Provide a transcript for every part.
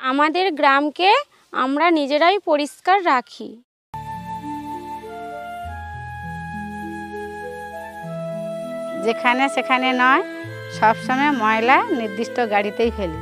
আমাদের গ্রামকে আমরা নিজেরাই পরিষ্কার রাখি। যেখানে সেখানে নয়, সবসময় ময়লা নির্দিষ্ট গাড়িতেই ফেলি।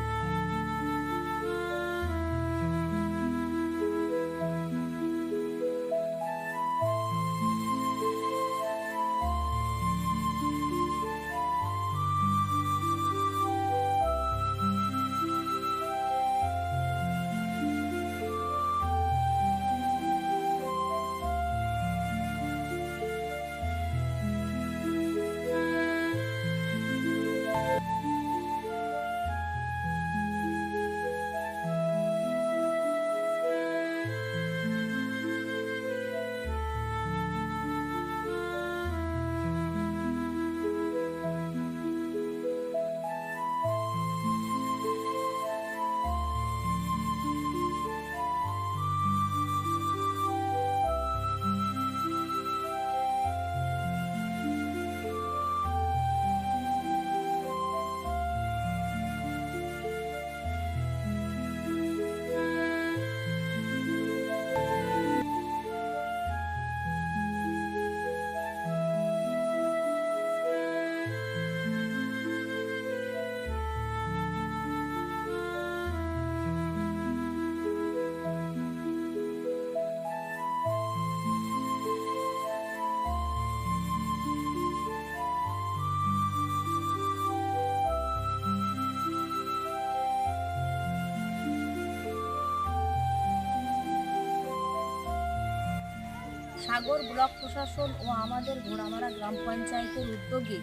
সাগর ব্লক প্রশাসন ও আমাদের ঘোড়ামারা গ্রাম পঞ্চায়েতের উদ্যোগে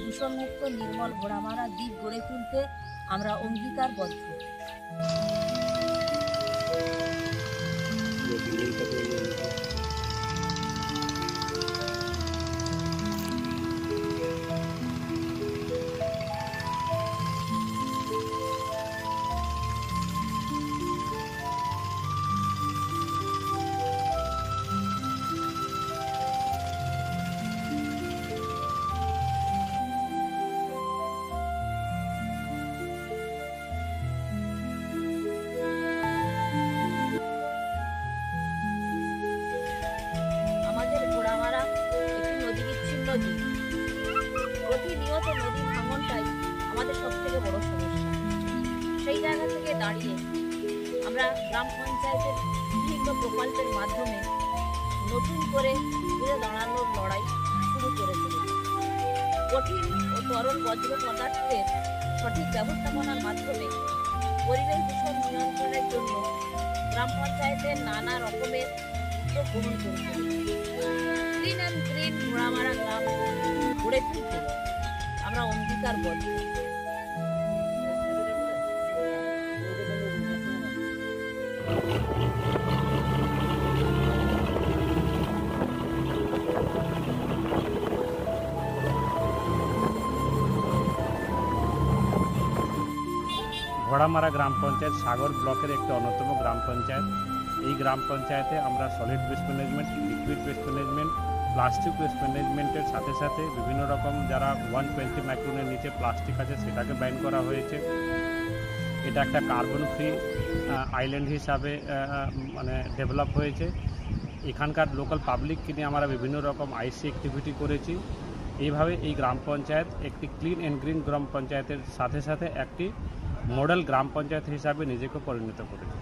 দূষণমুক্ত নির্মল ঘোড়ামারা দ্বীপ গড়ে তুলতে আমরা অঙ্গীকারবদ্ধ। আমাদের ঘোড়ামারা একটি নদী বিচ্ছিন্ন দ্বীপ। প্রতিনিয়ত নদী ভাঙনটাই আমাদের সব থেকে বড় সমস্যা। সেই জায়গা থেকে দাঁড়িয়ে আমরা গ্রাম পঞ্চায়েতের বিভিন্ন প্রকল্পের মাধ্যমে নতুন করে ঘুরে দাঁড়ানোর লড়াই শুরু করে চলেছি। কঠিন ও তরল বজ্র পদার্থের সঠিক ব্যবস্থাপনার মাধ্যমে পরিবেশ দূষণ নিয়ন্ত্রণের জন্য গ্রাম পঞ্চায়েতের নানা রকমের উদ্যোগ গ্রহণ করেছে। ক্লিন অ্যান্ড গ্রিন ঘোড়ামারা গ্রাম গড়ে তুলতে আমরা অঙ্গীকারবদ্ধ। ঘোড়ামারা গ্রাম পঞ্চায়েত সাগর ব্লকের একটি অন্যতম গ্রাম পঞ্চায়েত। এই গ্রাম পঞ্চায়েতে আমরা solid waste management, liquid waste management, plastic waste ম্যানেজমেন্টের সাথে সাথে বিভিন্ন রকম যারা 120 মাইক্রনের নিচে প্লাস্টিক আছে সেটাকে ব্যান করা হয়েছে। এটা একটা কার্বন ফ্রি আইল্যান্ড হিসাবে মানে ডেভেলপ হয়েছে। এখানকার লোকাল পাবলিককে নিয়ে আমরা বিভিন্ন রকম আইসি অ্যাক্টিভিটি করেছি। এইভাবে এই গ্রাম পঞ্চায়েত একটি ক্লিন অ্যান্ড গ্রিন গ্রাম পঞ্চায়েতের সাথে সাথে একটি মডেল গ্রাম পঞ্চায়েত হিসাবে নিজেকে পরিণত করেছে।